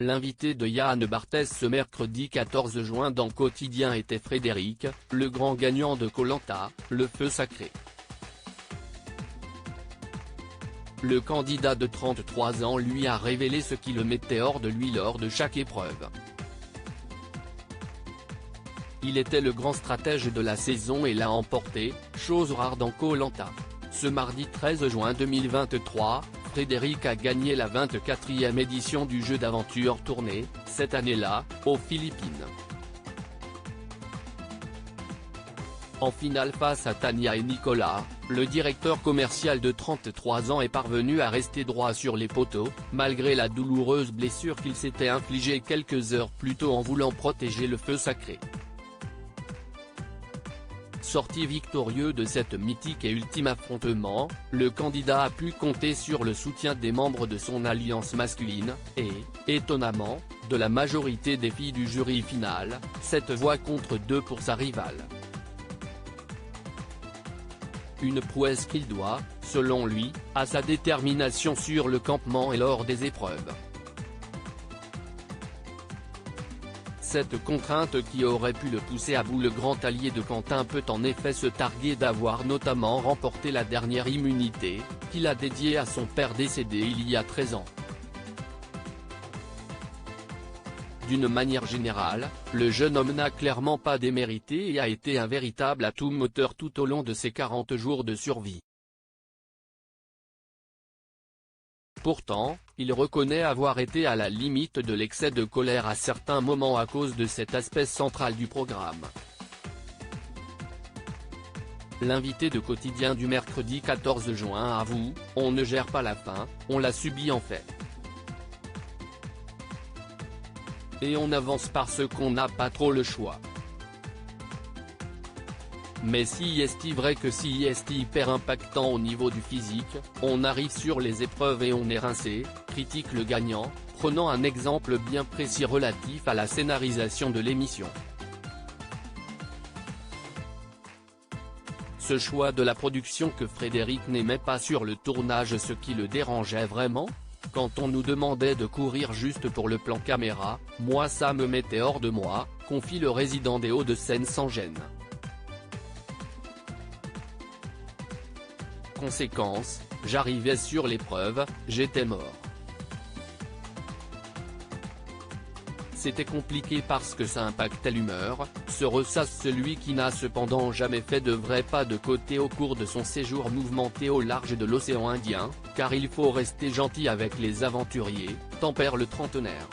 L'invité de Yann Barthès ce mercredi 14 juin dans Quotidien était Frédéric, le grand gagnant de Koh-Lanta, le feu sacré. Le candidat de 33 ans lui a révélé ce qui le mettait hors de lui lors de chaque épreuve. Il était le grand stratège de la saison et l'a emporté, chose rare dans Koh-Lanta. Ce mardi 13 juin 2023, Frédéric a gagné la 24e édition du jeu d'aventure tourné, cette année-là, aux Philippines. En finale face à Tania et Nicolas, le directeur commercial de 33 ans est parvenu à rester droit sur les poteaux, malgré la douloureuse blessure qu'il s'était infligée quelques heures plus tôt en voulant protéger le feu sacré. Sorti victorieux de cet mythique et ultime affrontement, le candidat a pu compter sur le soutien des membres de son alliance masculine, et, étonnamment, de la majorité des filles du jury final, 7 voix contre 2 pour sa rivale. Une prouesse qu'il doit, selon lui, à sa détermination sur le campement et lors des épreuves. Cette contrainte qui aurait pu le pousser à bout. Le grand allié de Quentin peut en effet se targuer d'avoir notamment remporté la dernière immunité, qu'il a dédiée à son père décédé il y a 13 ans. D'une manière générale, le jeune homme n'a clairement pas démérité et a été un véritable atout moteur tout au long de ses 40 jours de survie. Pourtant, il reconnaît avoir été à la limite de l'excès de colère à certains moments à cause de cet aspect central du programme. L'invité de Quotidien du mercredi 14 juin avoue, « On ne gère pas la faim, on la subit en fait. Et on avance parce qu'on n'a pas trop le choix. Mais si est vrai que si est hyper impactant au niveau du physique, on arrive sur les épreuves et on est rincé », critique le gagnant, prenant un exemple bien précis relatif à la scénarisation de l'émission. Ce choix de la production que Frédéric n'aimait pas sur le tournage, ce qui le dérangeait vraiment ? Quand on nous demandait de courir juste pour le plan caméra, moi ça me mettait hors de moi, confie le résident des Hauts-de-Seine sans gêne. Conséquence, j'arrivais sur l'épreuve, j'étais mort. C'était compliqué parce que ça impactait l'humeur, se ressasse celui qui n'a cependant jamais fait de vrai pas de côté au cours de son séjour mouvementé au large de l'océan Indien, car il faut rester gentil avec les aventuriers, tempère le trentenaire.